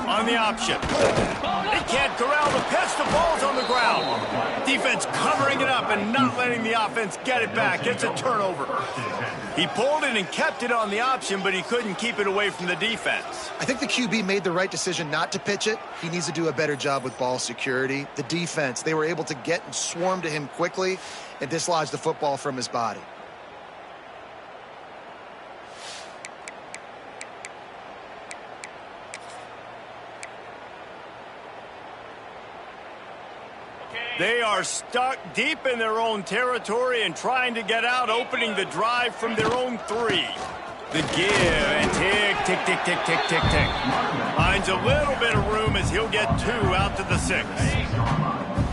On the option. They can't corral the pitch. The ball's on the ground. Defense covering it up and not letting the offense get it back. It's a turnover. He pulled it and kept it on the option, but he couldn't keep it away from the defense. I think the QB made the right decision not to pitch it. He needs to do a better job with ball security. The defense, they were able to get and swarm to him quickly and dislodge the football from his body. They are stuck deep in their own territory and trying to get out, opening the drive from their own 3. The give and tick, tick, tick, tick, tick, tick, tick. Finds a little bit of room as he'll get 2 out to the 6.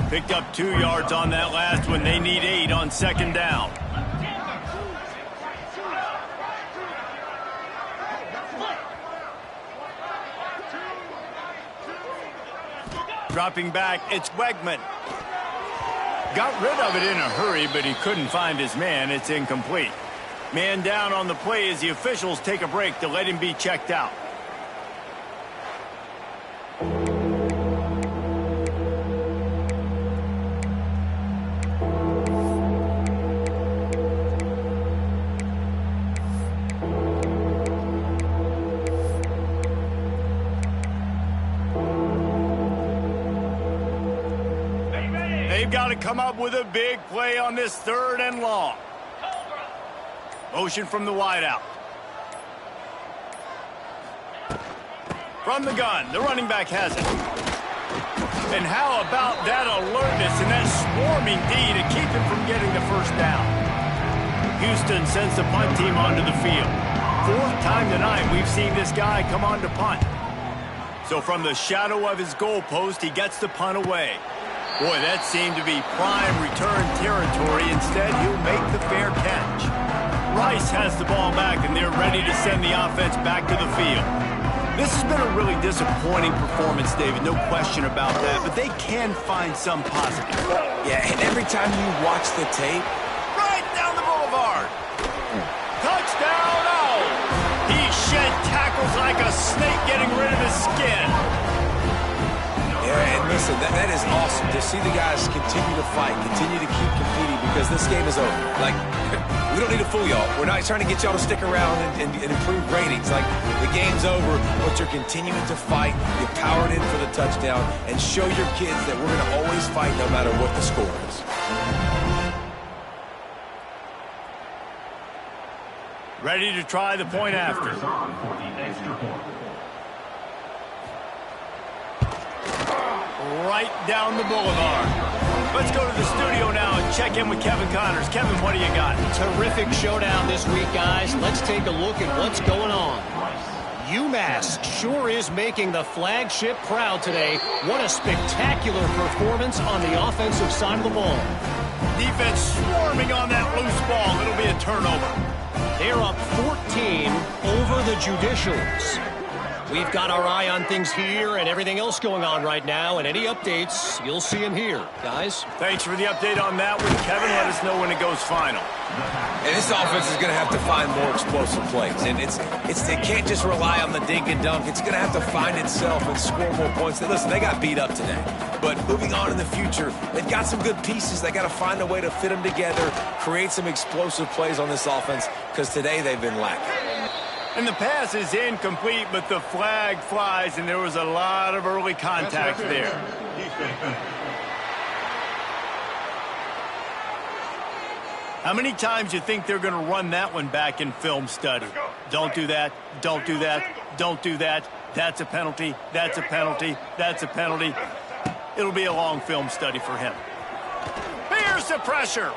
Picked up 2 yards on that last one. They need 8 on 2nd down. Dropping back, it's Wegman. Got rid of it in a hurry, but he couldn't find his man. It's incomplete. Man down on the play as the officials take a break to let him be checked out. They've got to come up with a big play on this 3rd and long. Motion from the wideout. From the gun, the running back has it. And how about that alertness and that swarming D to keep him from getting the 1st down? Houston sends the punt team onto the field. 4th time tonight we've seen this guy come on to punt. So from the shadow of his goalpost, he gets the punt away. Boy, that seemed to be prime return territory. Instead, he'll make the fair catch. Rice has the ball back, and they're ready to send the offense back to the field. This has been a really disappointing performance, David, no question about that, but they can find some positive. Yeah, and every time you watch the tape, Right down the boulevard. Touchdown, oh! He shed tackles like a snake getting rid of his skin. yeah, and listen, that is awesome to see the guys continue to fight, continue to keep competing, because this game is over. Like, we don't need to fool y'all. We're not trying to get y'all to stick around and improve ratings. Like, the game's over, but you're continuing to fight. You powered in for the touchdown and show your kids that we're going to always fight no matter what the score is. Ready to try the point after. Right down the boulevard. Let's go to the studio now and check in with Kevin Connors. Kevin, what do you got? Terrific showdown this week, guys. Let's take a look at what's going on. UMass sure is making the flagship proud today. What a spectacular performance on the offensive side of the ball. Defense swarming on that loose ball. It'll be a turnover. They're up 14 over the Judicials. We've got our eye on things here and everything else going on right now, and any updates, you'll see them here. Guys? Thanks for the update on that one, Kevin. Let us know when it goes final. And this offense is going to have to find more explosive plays. And it can't just rely on the dink and dunk. It's going to have to find itself and score more points. Listen, they got beat up today. But moving on in the future, they've got some good pieces. They got to find a way to fit them together, create some explosive plays on this offense, because today they've been lacking. And the pass is incomplete, but the flag flies, and there was a lot of early contact there. How many times do you think they're going to run that one back in film study? Don't do that. Don't do that. Don't do that. That's a penalty. That's a penalty. That's a penalty. It'll be a long film study for him. Here's the pressure.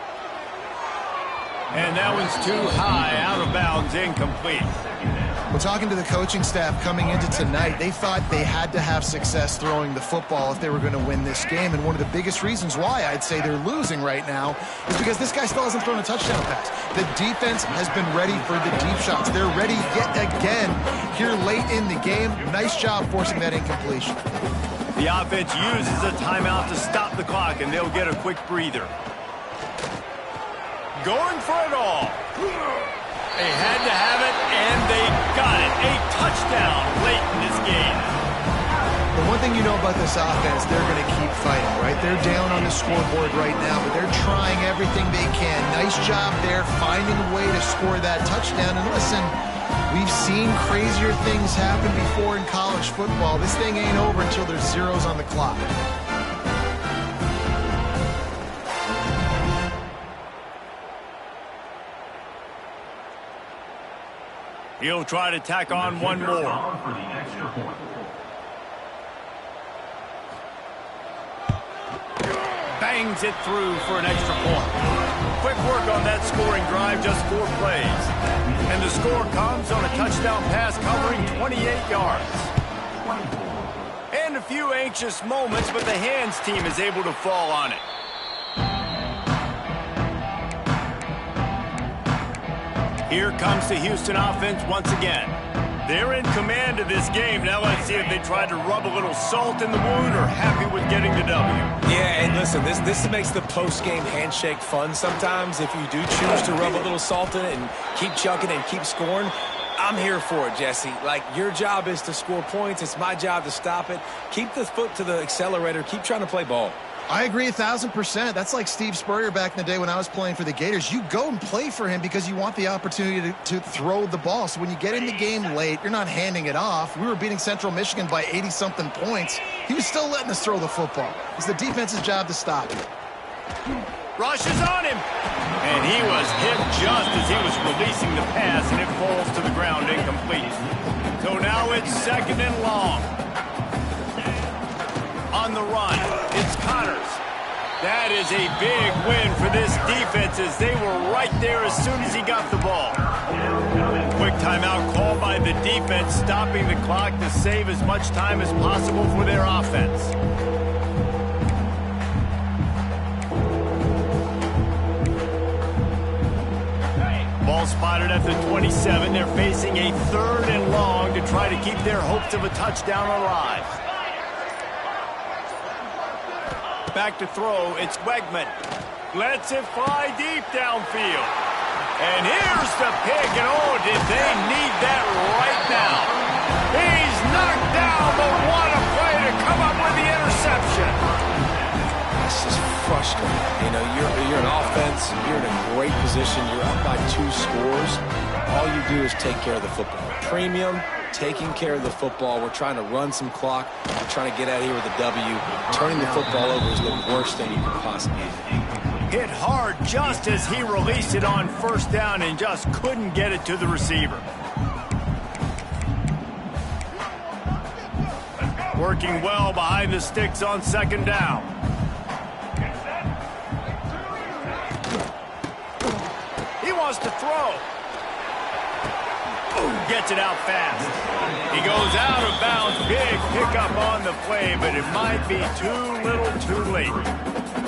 And that one's too high, out of bounds, incomplete. Well, talking to the coaching staff coming into tonight, they thought they had to have success throwing the football if they were going to win this game. And one of the biggest reasons why I'd say they're losing right now is because this guy still hasn't thrown a touchdown pass. The defense has been ready for the deep shots. They're ready yet again here late in the game. Nice job forcing that incompletion. The offense uses a timeout to stop the clock, and they'll get a quick breather. Going for it all. They had to have it, and they got it. A touchdown late in this game. The one thing you know about this offense, they're going to keep fighting, right? They're down on the scoreboard right now, but they're trying everything they can. Nice job there, finding a way to score that touchdown. And listen, we've seen crazier things happen before in college football. This thing ain't over until there's zeros on the clock. He'll try to tack on one more. For the extra point. Bangs it through for an extra point. Quick work on that scoring drive, just 4 plays. And the score comes on a touchdown pass covering 28 yards. And a few anxious moments, but the hands team is able to fall on it. Here comes the Houston offense once again. They're in command of this game. Now let's see if they try to rub a little salt in the wound or happy with getting the W. Yeah, and listen, this makes the post-game handshake fun sometimes. If you do choose to rub a little salt in it and keep chucking and keep scoring, I'm here for it, Jesse. Like, your job is to score points. It's my job to stop it. Keep the foot to the accelerator. Keep trying to play ball. I agree 1,000%. That's like Steve Spurrier back in the day when I was playing for the Gators. You go and play for him because you want the opportunity to throw the ball. So when you get in the game late, you're not handing it off. We were beating Central Michigan by 80-something points. He was still letting us throw the football. It's the defense's job to stop it. Rushes on him. And he was hit just as he was releasing the pass, and it falls to the ground incomplete. So now it's 2nd and long. On the run, it's Connors. That is a big win for this defense as they were right there as soon as he got the ball. Quick timeout called by the defense, stopping the clock to save as much time as possible for their offense. Ball spotted at the 27. They're facing a 3rd and long to try to keep their hopes of a touchdown alive. Back to throw, it's Wegman. Lets it fly deep downfield. And here's the pick, and oh, did they need that right now. He's knocked down, but what a play to come up with the interception. That's just frustrating. You know, you're an offense, you're in a great position, you're up by 2 scores. All you do is take care of the football. Premium, taking care of the football. We're trying to run some clock. We're trying to get out of here with a W. Turning the football over is the worst thing you could possibly do. Hit hard just as he released it on 1st down and just couldn't get it to the receiver. Working well behind the sticks on 2nd down. He wants to throw. Gets it out fast. He goes out of bounds. Big pickup on the play, but it might be too little too late.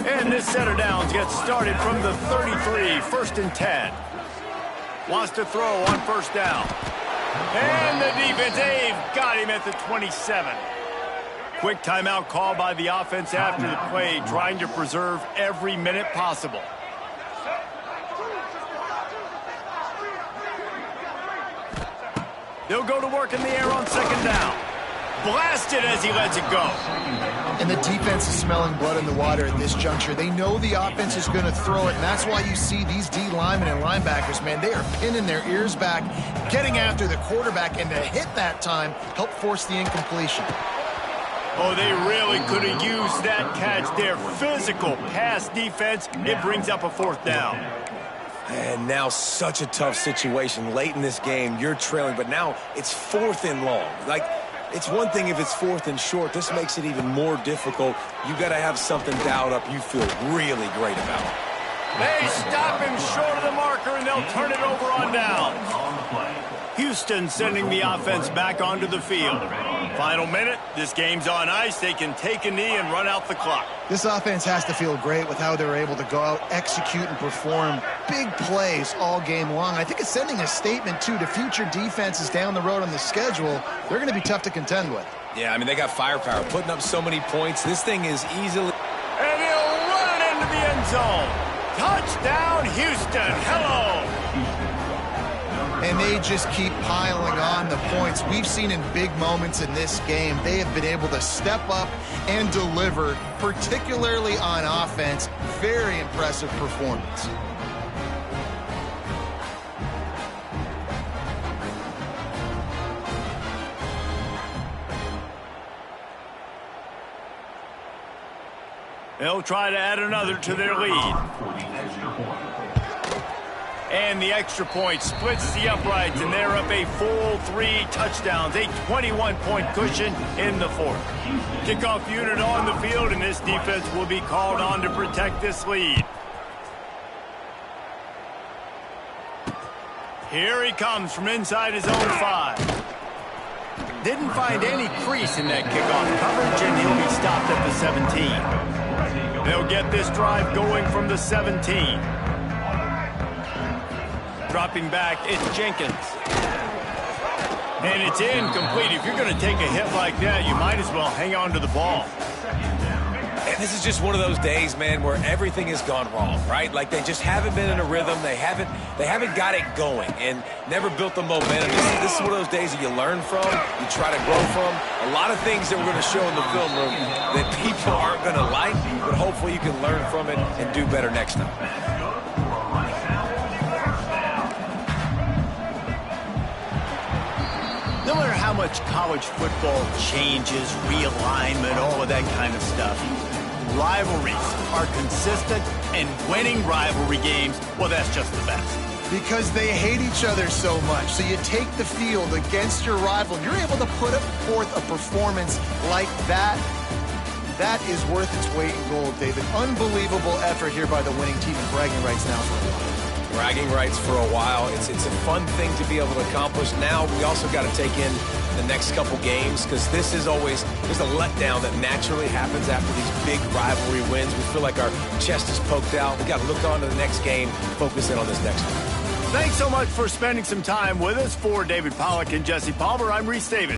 And this set of downs gets started from the 33, 1st and 10. Wants to throw on 1st down. And the defense, they've got him at the 27. Quick timeout call by the offense after the play, trying to preserve every minute possible. They'll go to work in the air on second down. Blasted as he lets it go. And the defense is smelling blood in the water at this juncture. They know the offense is going to throw it, and that's why you see these D linemen and linebackers, man, they are pinning their ears back, getting after the quarterback, and to hit that time, help force the incompletion. Oh, they really could have used that catch. Their physical pass defense, it brings up a fourth down. And now such a tough situation. Late in this game, you're trailing, but now it's 4th and long. Like, it's one thing if it's 4th and short. This makes it even more difficult. You got to have something dialed up you feel really great about. They stop him short of the marker, and they'll turn it over on down. Houston sending the offense back onto the field. Final minute, this game's on ice. They can take a knee and run out the clock. This offense has to feel great with how they're able to go out, execute, and perform big plays all game long. I think it's sending a statement, too, to future defenses down the road on the schedule. They're going to be tough to contend with. Yeah, I mean, they got firepower, putting up so many points. This thing is easily... And he'll run it into the end zone. Touchdown, Houston. Hello. And they just keep piling on the points. We've seen in big moments in this game, they have been able to step up and deliver, particularly on offense. Very impressive performance. They'll try to add another to their lead. And the extra point splits the uprights, and they're up a full 3 touchdowns, a 21-point cushion in the fourth. Kickoff unit on the field, and this defense will be called on to protect this lead. Here he comes from inside his own 5. Didn't find any crease in that kickoff coverage, and he'll be stopped at the 17. They'll get this drive going from the 17. Dropping back, it's Jenkins. And it's incomplete. If you're going to take a hit like that, you might as well hang on to the ball. And this is just one of those days, man, where everything has gone wrong, right? Like they just haven't been in a rhythm. They haven't got it going and never built the momentum. This is one of those days that you learn from, you try to grow from. A lot of things that we're going to show in the film room that people aren't going to like, but hopefully you can learn from it and do better next time. No matter how much college football changes, realignment, all of that kind of stuff, rivalries are consistent, and winning rivalry games, well, that's just the best. Because they hate each other so much. So you take the field against your rival. You're able to put forth a performance like that. That is worth its weight in gold, David. Unbelievable effort here by the winning team, and bragging rights now for a while. Bragging rights for a while. It's a fun thing to be able to accomplish. Now we also got to take in the next couple games, because this is always, there's a letdown that naturally happens after these big rivalry wins. We feel like our chest is poked out. We got to look on to the next game, focus in on this next one. Thanks so much for spending some time with us. For David Pollack and Jesse Palmer, I'm Reese Davis.